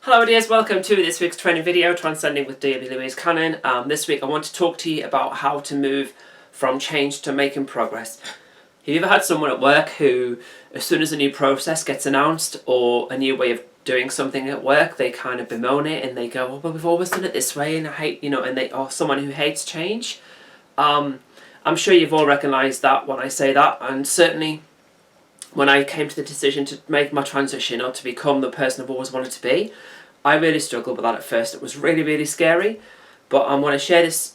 Hello dears, welcome to this week's training video, Transcending with D.W. Louise Cannon. This week I want to talk to you about how to move from change to making progress. Have you ever had someone at work who, as soon as a new process gets announced or a new way of doing something at work, they kind of bemoan it and they go, "Oh, but we've always done it this way and I hate," or someone who hates change. I'm sure you've all recognised that when I say that, and certainly when I came to the decision to make my transition or to become the person I've always wanted to be, I really struggled with that at first. It was really, really scary, but I want to share this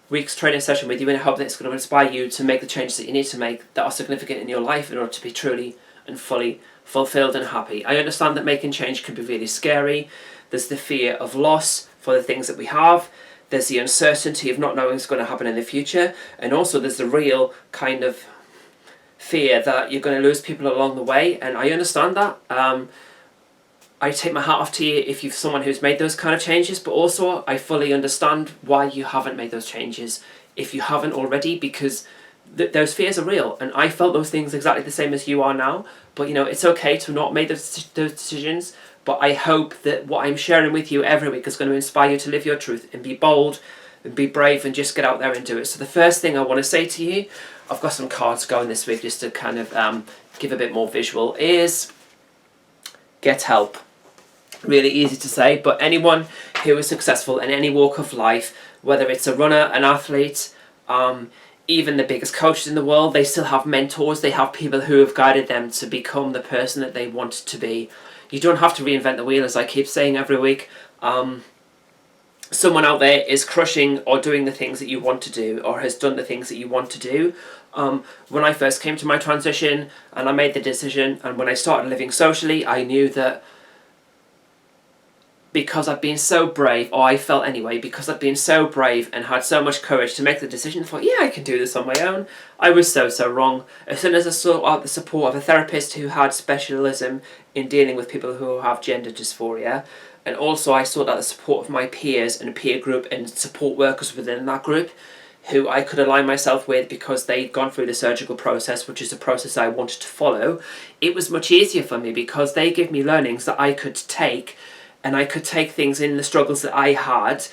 week's training session with you and I hope that it's going to inspire you to make the changes that you need to make that are significant in your life in order to be truly and fully fulfilled and happy. I understand that making change can be really scary. There's the fear of loss for the things that we have. There's the uncertainty of not knowing what's going to happen in the future. And also there's the real kind of fear that you're going to lose people along the way. And I understand that. I take my hat off to you if you're someone who's made those kind of changes, but also I fully understand why you haven't made those changes if you haven't already, because those fears are real, and I felt those things exactly the same as you are now. But it's okay to not make those decisions, but I hope that what I'm sharing with you every week is going to inspire you to live your truth and be bold and be brave and just get out there and do it. So the first thing I want to say to you, I've got some cards going this week just to kind of give a bit more visual, is get help. Really easy to say, but anyone who is successful in any walk of life, whether it's a runner, an athlete, even the biggest coaches in the world, they still have mentors. They have people who have guided them to become the person that they want to be. You don't have to reinvent the wheel, as I keep saying every week. Someone out there is crushing or doing the things that you want to do, or has done the things that you want to do. When I first came to my transition and I made the decision, and when I started living socially, I knew that because I've been so brave, or I felt anyway, because I've been so brave and had so much courage to make the decision, I thought, yeah, I can do this on my own. I was so wrong. As soon as I sought out the support of a therapist who had specialism in dealing with people who have gender dysphoria, and also I sought out the support of my peers and a peer group and support workers within that group, who I could align myself with because they'd gone through the surgical process, which is a process I wanted to follow, it was much easier for me because they gave me learnings that I could take, and I could take things in the struggles that I had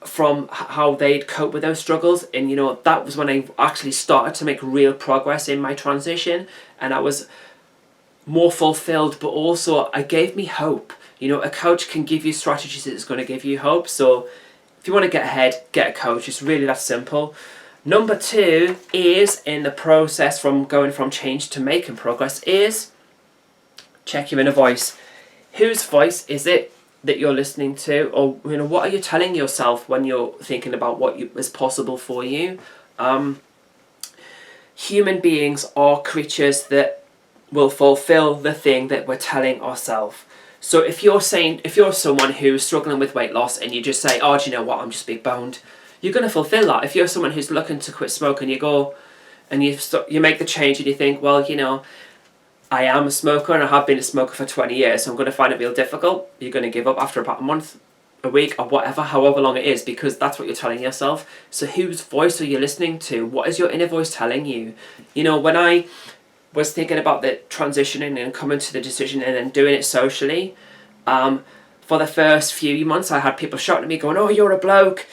from how they'd cope with those struggles. And that was when I actually started to make real progress in my transition, and I was more fulfilled, but also it gave me hope. A coach can give you strategies that's going to give you hope. So if you want to get ahead, get a coach. It's really that simple. Number 2 is, in the process from going from change to making progress, is check your inner voice. Whose voice is it that you're listening to? Or what are you telling yourself when you're thinking about what is possible for you? Human beings are creatures that will fulfill the thing that we're telling ourselves. So if you're someone who's struggling with weight loss and you just say, "Oh, do you know what, I'm just big boned," you're going to fulfill that. If you're someone who's looking to quit smoking, you go and you make the change and you think, well, I am a smoker and I have been a smoker for 20 years, so I'm going to find it real difficult. You're going to give up after about a month, a week, or whatever, however long it is, because that's what you're telling yourself. So whose voice are you listening to? What is your inner voice telling you? When I was thinking about the transitioning and coming to the decision and then doing it socially, for the first few months I had people shouting at me going, "Oh, you're a bloke,"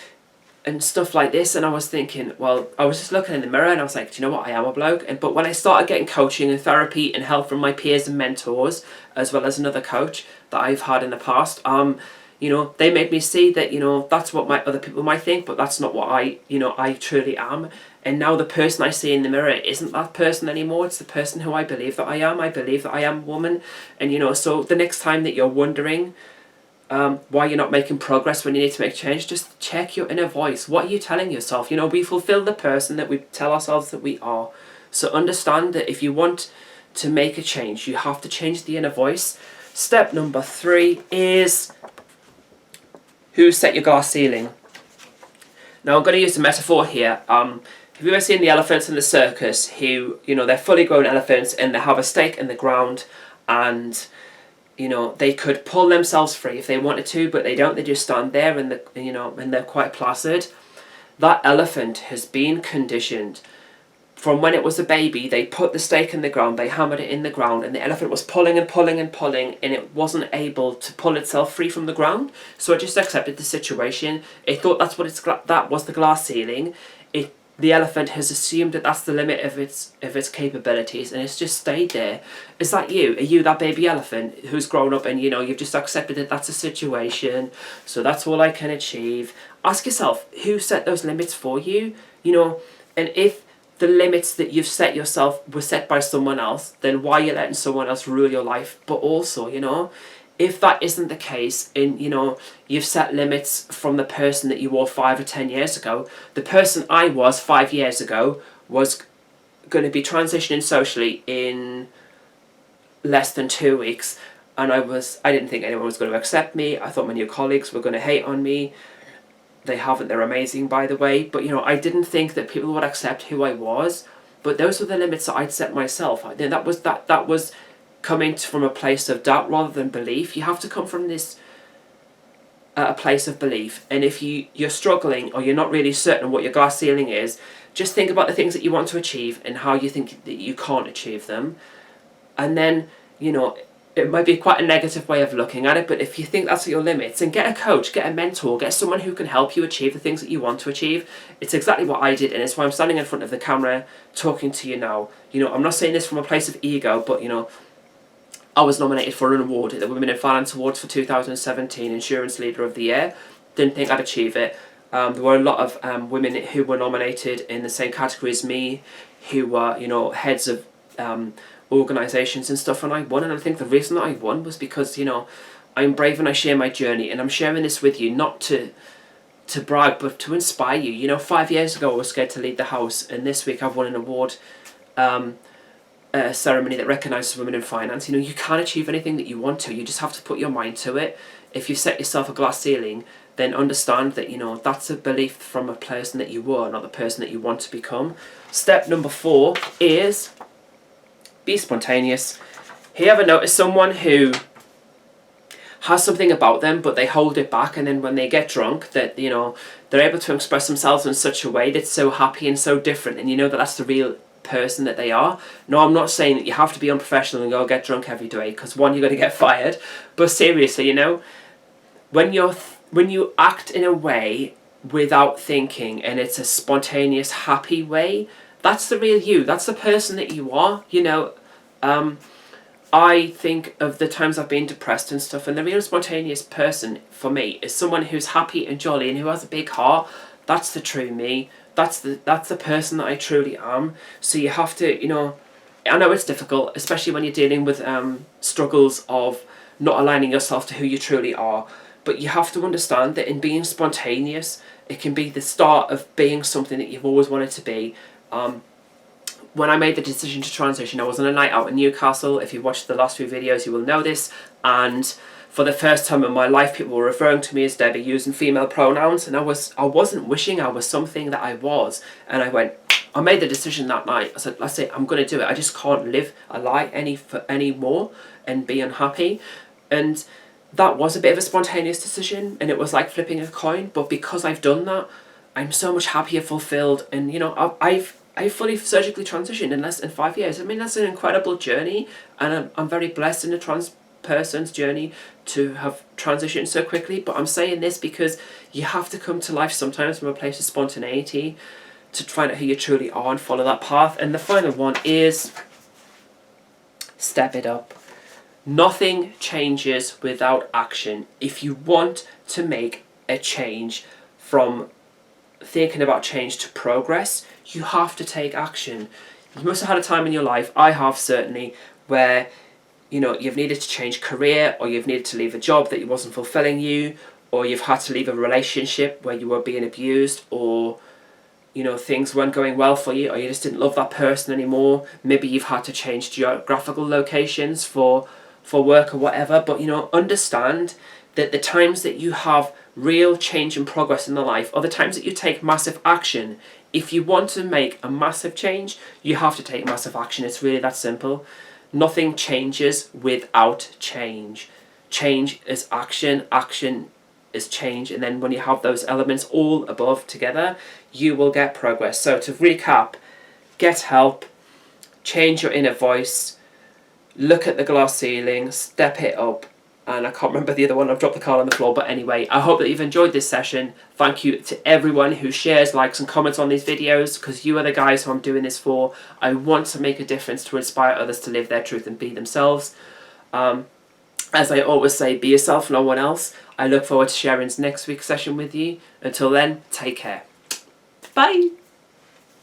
and stuff like this, and I was thinking, well, I was just looking in the mirror and I was like, do you know what, I am a bloke. But when I started getting coaching and therapy and help from my peers and mentors, as well as another coach that I've had in the past, they made me see that, that's what other people might think, but that's not what I truly am. And now the person I see in the mirror isn't that person anymore. It's the person who I believe that I am. I believe that I am a woman. And, so the next time that you're wondering why you're not making progress when you need to make change, just check your inner voice. What are you telling yourself? We fulfill the person that we tell ourselves that we are. So understand that if you want to make a change, you have to change the inner voice. Step number 3 is, who set your glass ceiling? Now I'm going to use a metaphor here. Have you ever seen the elephants in the circus who, they're fully grown elephants and they have a stake in the ground, and they could pull themselves free if they wanted to, but they don't. They just stand there and and they're quite placid. That elephant has been conditioned from when it was a baby, they put the stake in the ground, they hammered it in the ground, and the elephant was pulling and pulling and pulling, and it wasn't able to pull itself free from the ground. So it just accepted the situation. It thought that's what that was the glass ceiling. The elephant has assumed that that's the limit of its capabilities, and it's just stayed there. Is that you? Are you that baby elephant who's grown up and you've just accepted that that's a situation, so that's all I can achieve? Ask yourself, who set those limits for you? And if the limits that you've set yourself were set by someone else, then why are you letting someone else rule your life? But also, if that isn't the case, and you've set limits from the person that you were 5 or 10 years ago, the person I was 5 years ago was going to be transitioning socially in less than 2 weeks, and I didn't think anyone was going to accept me. I thought my new colleagues were going to hate on me. They haven't. They're amazing, by the way. But I didn't think that people would accept who I was. But those were the limits that I'd set myself. That was coming from a place of doubt rather than belief. You have to come from a place of belief. And if you're struggling or you're not really certain what your glass ceiling is, just think about the things that you want to achieve and how you think that you can't achieve them. And then, it might be quite a negative way of looking at it, but if you think that's your limits, then get a coach, get a mentor, get someone who can help you achieve the things that you want to achieve. It's exactly what I did, and it's why I'm standing in front of the camera talking to you now. I'm not saying this from a place of ego, but I was nominated for an award at the Women in Finance Awards for 2017, Insurance Leader of the Year. Didn't think I'd achieve it. There were a lot of women who were nominated in the same category as me, who were, heads of organisations and stuff, and I won. And I think the reason that I won was because, I'm brave and I share my journey, and I'm sharing this with you not to brag, but to inspire you. 5 years ago I was scared to leave the house, and this week I've won an award, a ceremony that recognises women in finance. You can't achieve anything that you want to. You just have to put your mind to it. If you set yourself a glass ceiling, then understand that that's a belief from a person that you were, not the person that you want to become. Step number 4 is be spontaneous. Have you ever noticed someone who has something about them but they hold it back, and then when they get drunk that they're able to express themselves in such a way that's so happy and so different, and that's the real person that they are? No, I'm not saying that you have to be unprofessional and go get drunk every day, because one, you're going to get fired, but seriously, when you act in a way without thinking, and it's a spontaneous, happy way, that's the real you. That's the person that you are. I think of the times I've been depressed and stuff, and the real spontaneous person for me is someone who's happy and jolly and who has a big heart. That's the true me. That's the person that I truly am. So you have to, I know it's difficult, especially when you're dealing with struggles of not aligning yourself to who you truly are. But you have to understand that in being spontaneous, it can be the start of being something that you've always wanted to be. When I made the decision to transition, I was on a night out in Newcastle. If you've watched the last few videos, you will know this. And for the first time in my life, people were referring to me as Debbie, using female pronouns. And I wasn't wishing I was something that I was. And I made the decision that night. I said, that's it, I'm going to do it. I just can't live a lie anymore and be unhappy. And that was a bit of a spontaneous decision, and it was like flipping a coin. But because I've done that, I'm so much happier, fulfilled, and I've fully surgically transitioned in less than 5 years. I mean, that's an incredible journey, and I'm very blessed in a trans person's journey to have transitioned so quickly. But I'm saying this because you have to come to life sometimes from a place of spontaneity to find out who you truly are and follow that path. And the final one is step it up. Nothing changes without action. If you want to make a change from thinking about change to progress, you have to take action. You must have had a time in your life, I have certainly, where you've needed to change career, or you've needed to leave a job that wasn't fulfilling you, or you've had to leave a relationship where you were being abused, or things weren't going well for you, or you just didn't love that person anymore. Maybe you've had to change geographical locations for work or whatever. But understand that the times that you have real change and progress in the life are the times that you take massive action. If you want to make a massive change, you have to take massive action. It's really that simple. Nothing changes without change. Change is action, action is change, and then when you have those elements all above together, you will get progress. So to recap, get help, change your inner voice, look at the glass ceiling, step it up, and I can't remember the other one, I've dropped the card on the floor, but anyway, I hope that you've enjoyed this session. Thank you to everyone who shares, likes and comments on these videos, because you are the guys who I'm doing this for. I want to make a difference to inspire others to live their truth and be themselves. As I always say, be yourself, no one else. I look forward to sharing next week's session with you. Until then, take care. Bye!